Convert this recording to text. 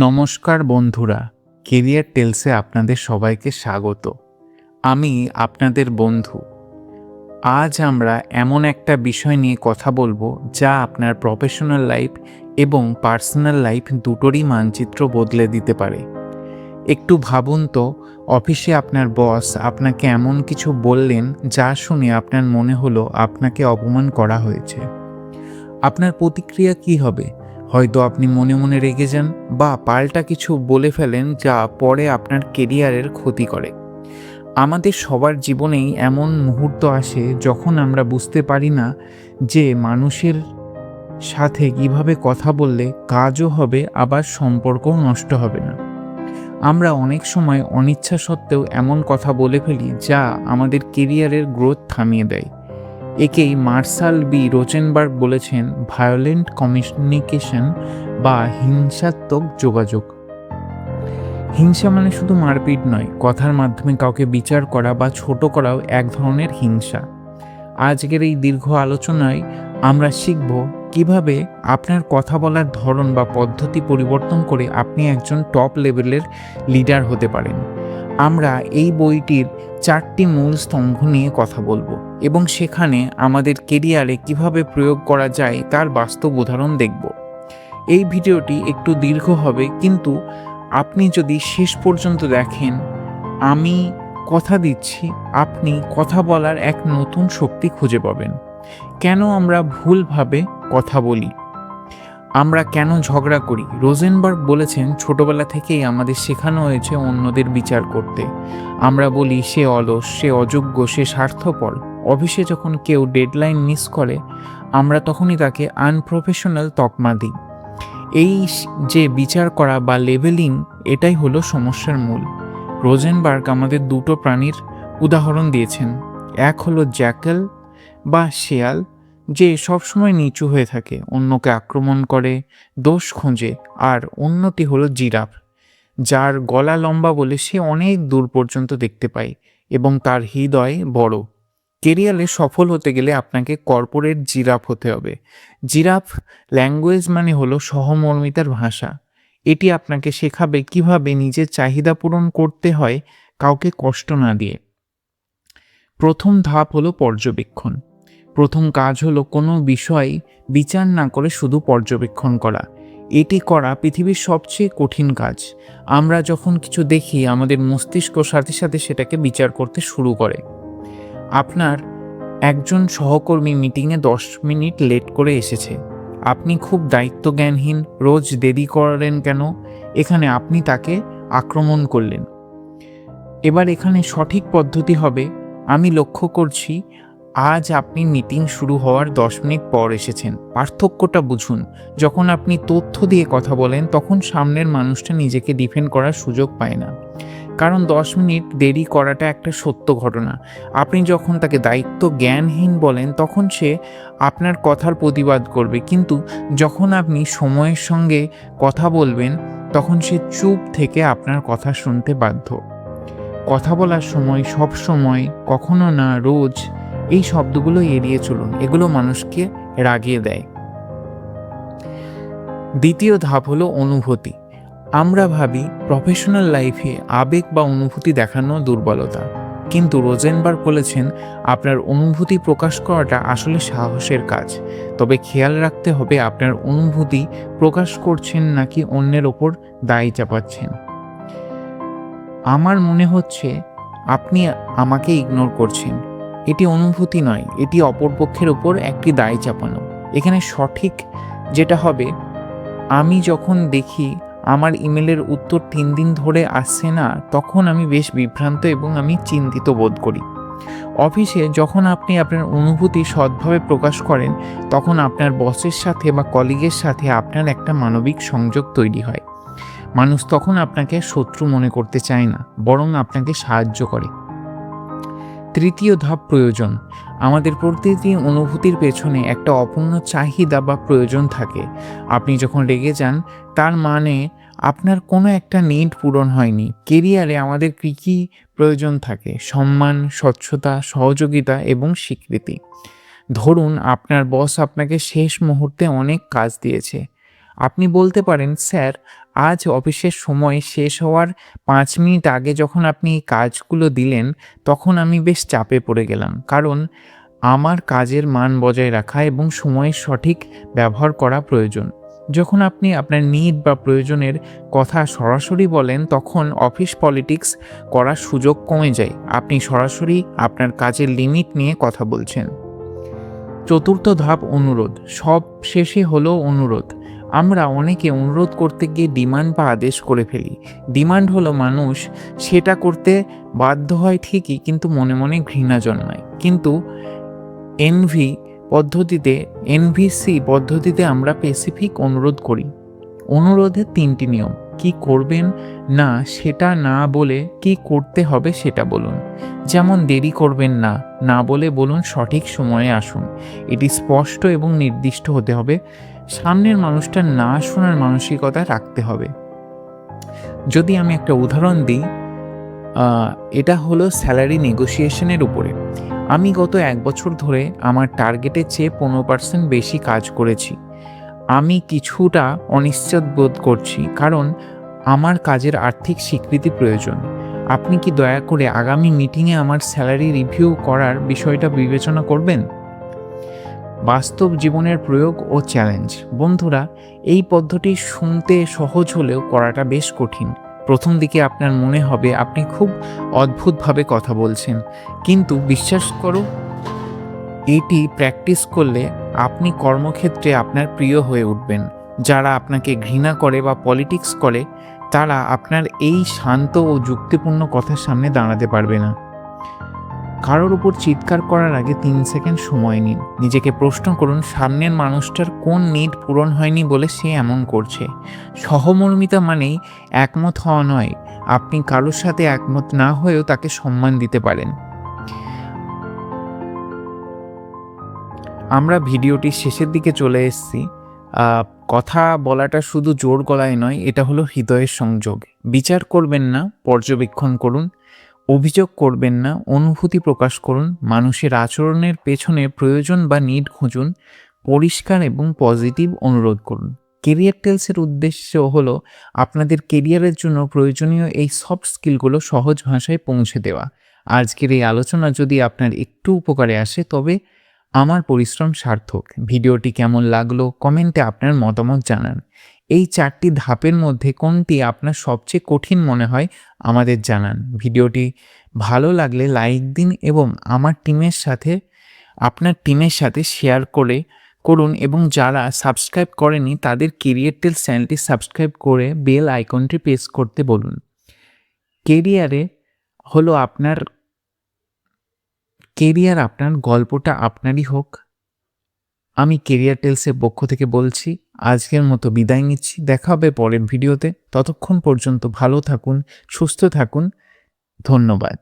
নমস্কার বন্ধুরা, কেরিয়ার টেলসে আপনাদের সবাইকে স্বাগত। আমি আপনাদের বন্ধু। আজ আমরা এমন একটা বিষয় নিয়ে কথা বলবো যা আপনার প্রফেশনাল লাইফ এবং পার্সোনাল লাইফ দুটোরই মানচিত্র বদলে দিতে পারে। একটু ভাবুন তো, অফিসে আপনার বস আপনাকে এমন কিছু বললেন যা শুনে আপনার মনে হলো আপনাকে অপমান করা হয়েছে। আপনার প্রতিক্রিয়া কী হবে? হয়তো আপনি মনে মনে রেগে যান বা পাল্টা কিছু বলে ফেলেন যা পরে আপনার কেরিয়ারের ক্ষতি করে। আমাদের সবার জীবনেই এমন মুহূর্ত আসে যখন আমরা বুঝতে পারি না যে মানুষের সাথে কিভাবে কথা বললে কাজও হবে আবার সম্পর্কও নষ্ট হবে না। আমরা অনেক সময় অনিচ্ছা সত্ত্বেও এমন কথা বলে ফেলি যা আমাদের কেরিয়ারের গ্রোথ থামিয়ে দেয়। একেই মার্শাল বি রোজেনবার্গ বলেছেন ভায়োলেন্ট কমিউনিকেশন বা হিংসাত্মক যোগাযোগ। হিংসা মানে শুধু মারপিট নয়, কথার মাধ্যমে কাউকে বিচার করা বা ছোট করাও এক ধরনের হিংসা। আজকের এই দীর্ঘ আলোচনায় আমরা শিখব কিভাবে আপনার কথা বলার ধরন বা পদ্ধতি পরিবর্তন করে আপনি একজন টপ লেভেলের লিডার হতে পারেন। আমরা এই বইটির 4টি মূল স্তম্ভ নিয়ে কথা বলবো এবং সেখানে আমাদের কেরিয়ারে কিভাবে প্রয়োগ করা যায় তার বাস্তব উদাহরণ দেখব। এই ভিডিওটি একটু দীর্ঘ হবে, কিন্তু আপনি যদি শেষ পর্যন্ত দেখেন, আমি কথা দিচ্ছি আপনি কথা বলার এক নতুন শক্তি খুঁজে পাবেন। কেন আমরা ভুলভাবে কথা বলি? আমরা কেন ঝগড়া করি? রোজেনবার্গ বলেছেন ছোটবেলা থেকেই আমাদের শেখানো হয়েছে অন্যদের বিচার করতে। আমরা বলি সে অলস, সে অযোগ্য, সে স্বার্থপর। অফিসে যখন কেউ ডেডলাইন মিস করে আমরা তখনই তাকে আনপ্রফেশনাল তকমা দিই। এই যে বিচার করা বা লেভেলিং, এটাই হলো সমস্যার মূল। রোজেনবার্গ আমাদের দুটো প্রাণীর উদাহরণ দিয়েছেন। এক হলো জ্যাকেল বা শেয়াল, যে সবসময় নিচু হয়ে থাকে, অন্যকে আক্রমণ করে, দোষ খোঁজে। আর অন্যটি হলো জিরাফ, যার গলা লম্বা বলে সে অনেক দূর পর্যন্ত দেখতে পায় এবং তার হৃদয় বড়। কেরিয়ারে সফল হতে গেলে আপনাকে কর্পোরেট জিরাফ হতে হবে। জিরাফ ল্যাঙ্গুয়েজ মানে হলো সহমর্মিতার ভাষা। এটি আপনাকে শেখাবে কিভাবে নিজের চাহিদা পূরণ করতে হয় কাউকে কষ্ট না দিয়ে। প্রথম ধাপ হলো পর্যবেক্ষণ। প্রথম কাজ হলো কোনো বিষয় বিচার না করে শুধু পর্যবেক্ষণ করা। এটি করা পৃথিবীর সবচেয়ে কঠিন কাজ। আমরা যখন কিছু দেখি আমাদের মস্তিষ্ক সাথে সাথে সেটাকে বিচার করতে শুরু করে। আপনার একজন সহকর্মী মিটিংয়ে 10 মিনিট লেট করে এসেছে। আপনি খুব দায়িত্বজ্ঞানহীন, রোজ দেরি করেন কেন? এখানে আপনি তাকে আক্রমণ করলেন। এবার এখানে সঠিক পদ্ধতি হবে, আমি লক্ষ্য করছি আজ আপনি মিটিং শুরু হওয়ার 10 মিনিট পর এসেছেন। পার্থক্যটা বুঝুন। যখন আপনি তথ্য দিয়ে কথা বলেন তখন সামনের মানুষটা নিজেকে ডিফেন্ড করার সুযোগ পায় না, কারণ 10 মিনিট দেরি করাটা একটা সত্য ঘটনা। আপনি যখন তাকে দায়িত্ব জ্ঞানহীন বলেন তখন সে আপনার কথার প্রতিবাদ করবে, কিন্তু যখন আপনি সময়ের সঙ্গে কথা বলবেন তখন সে চুপ থেকে আপনার কথা শুনতে বাধ্য। কথা বলার সময় সব সময়, কখনো না, রোজ, এই শব্দগুলো এড়িয়ে চলুন। এগুলো মানুষকে রাগিয়ে দেয়। দ্বিতীয় ধাপ হলো অনুভূতি। আমরা ভাবি প্রফেশনাল লাইফে আবেগ বা অনুভূতি দেখানো দুর্বলতা, কিন্তু রোজেনবার্গ বলেছেন আপনার অনুভূতি প্রকাশ করাটা আসলে সাহসের কাজ। তবে খেয়াল রাখতে হবে আপনার অনুভূতি প্রকাশ করছেন নাকি অন্যের ওপর দায় চাপাচ্ছেন। আমার মনে হচ্ছে আপনি আমাকে ইগনোর করছেন, এটি অনুভূতি নয়, এটি অপরপক্ষের ওপর একটি দায় চাপানো। এখানে সঠিক যেটা হবে, আমি যখন দেখি আমার ইমেলের উত্তর 3 দিন ধরে আসছে না তখন আমি বেশ বিভ্রান্ত এবং আমি চিন্তিত বোধ করি। অফিসে যখন আপনি আপনার অনুভূতি সৎভাবে প্রকাশ করেন তখন আপনার বসের সাথে বা কলিগের সাথে আপনার একটা মানবিক সংযোগ তৈরি হয়। মানুষ তখন আপনাকে শত্রু মনে করতে চায় না, বরং আপনাকে সাহায্য করে। তৃতীয় ধাপ প্রয়োজন। আমাদের প্রতিটি অনুভূতির পেছনে একটা অপূর্ণ চাহিদা বা প্রয়োজন থাকে। আপনি যখন রেগে যান তার মানে আপনার কোনো একটা নিড পূরণ হয়নি। কেরিয়ারে আমাদের কী কী প্রয়োজন থাকে? সম্মান, স্বচ্ছতা, সহযোগিতা এবং স্বীকৃতি। ধরুন আপনার বস আপনাকে শেষ মুহূর্তে অনেক কাজ দিয়েছে। আপনি বলতে পারেন, স্যার আজ অফিসের সময় শেষ হওয়ার ৫ মিনিট আগে যখন আপনি এই কাজগুলো দিলেন, তখন আমি বেশ চাপে পড়ে গেলাম। কারণ আমার কাজের মান বজায় রাখা এবং সময়ের সঠিক ব্যবহার করা প্রয়োজন। যখন আপনি আপনার নিড বা প্রয়োজনের কথা সরাসরি বলেন, তখন অফিস পলিটিক্স করার সুযোগ কমে যায়। আপনি সরাসরি আপনার কাজের লিমিট নিয়ে কথা বলছেন। চতুর্থ ধাপ অনুরোধ। সব শেষে হলো অনুরোধ। আমরা অনেকে অনুরোধ করতে গিয়ে ডিমান্ড বা আদেশ করে ফেলি। ডিমান্ড হলো মানুষ সেটা করতে বাধ্য হয় ঠিকই, কিন্তু মনে মনে ঘৃণা জন্মায়। কিন্তু এনভিসি পদ্ধতিতে আমরা স্পেসিফিক অনুরোধ করি। অনুরোধের ৩টি নিয়ম: কি করবেন না সেটা না বলে কি করতে হবে সেটা বলুন। যেমন দেরি করবেন না, না বলে বলুন সঠিক সময়ে আসুন। এটি স্পষ্ট এবং নির্দিষ্ট হতে হবে। সামনের মানুষটা না শোনার মানসিকতা রাখতে হবে। যদি আমি একটা উদাহরণ দিই, এটা হলো স্যালারি নেগোসিয়েশনের উপরে। আমি গত ১ বছর ধরে আমার টার্গেটের চেয়ে ১৫% বেশি কাজ করেছি। আমি কিছুটা অনিশ্চিত বোধ করছি, কারণ আমার কাজের আর্থিক স্বীকৃতি প্রয়োজন। আপনি কি দয়া করে আগামী মিটিংয়ে আমার স্যালারি রিভিউ করার বিষয়টা বিবেচনা করবেন? বাস্তব জীবনের প্রয়োগ ও চ্যালেঞ্জ। বন্ধুরা, এই পদ্ধতি শুনতে সহজ হলেও করাটা বেশ কঠিন। প্রথম দিকে আপনার মনে হবে আপনি খুব অদ্ভুতভাবে কথা বলছেন, কিন্তু বিশ্বাস করো, এটি প্র্যাকটিস করলে আপনি কর্মক্ষেত্রে আপনার প্রিয় হয়ে উঠবেন। যারা আপনাকে ঘৃণা করে বা পলিটিক্স করে, তারা আপনার এই শান্ত ও যুক্তিপূর্ণ কথার সামনে দাঁড়াতে পারবে না। কারোর উপর চিৎকার করার আগে ৩ সেকেন্ড সময় নিন। নিজেকে প্রশ্ন করুন, সামনের মানুষটার কোন নিড পূরণ হয়নি বলে সে এমন করছে। সহমর্মিতা মানেই একমত হওয়া নয়। আপনি কারোর সাথে একমত না হয়েও তাকে সম্মান দিতে পারেন। আমরা ভিডিওটির শেষের দিকে চলে এসেছি। কথা বলাটা শুধু জোর গলায় নয়, এটা হলো হৃদয়ের সংযোগ। বিচার করবেন না, পর্যবেক্ষণ করুন। অভিযোগ করবেন না, অনুভূতি প্রকাশ করুন। মানুষের আচরণের পেছনে প্রয়োজন বা নিড খুঁজুন। পরিষ্কার এবং পজিটিভ অনুরোধ করুন। কেরিয়ার টেলসের উদ্দেশ্য হলো আপনাদের কেরিয়ারের জন্য প্রয়োজনীয় এই সফট স্কিলগুলো সহজ ভাষায় পৌঁছে দেওয়া। আজকের এই আলোচনা যদি আপনার একটু উপকারে আসে, তবে আমার পরিশ্রম সার্থক। ভিডিওটি কেমন লাগলো কমেন্টে আপনার মতামত জানান। এই 4টি ধাপের মধ্যে কোনটি আপনার সবচেয়ে কঠিন মনে হয় আমাদের জানান। ভিডিওটি ভালো লাগলে লাইক দিন এবং আপনার টিমের সাথে শেয়ার করুন এবং যারা সাবস্ক্রাইব করেনি তাদের কেরিয়ার টেলস চ্যানেলটি সাবস্ক্রাইব করে বেল আইকনটি প্রেস করতে বলুন। কেরিয়ার আপনার গল্পটা আপনারই হোক। আমি কেরিয়ার টেলসের পক্ষ থেকে বলছি, আজকের মতো বিদায় নিচ্ছি। দেখা হবে পরের ভিডিওতে। ততক্ষণ পর্যন্ত ভালো থাকুন, সুস্থ থাকুন। ধন্যবাদ।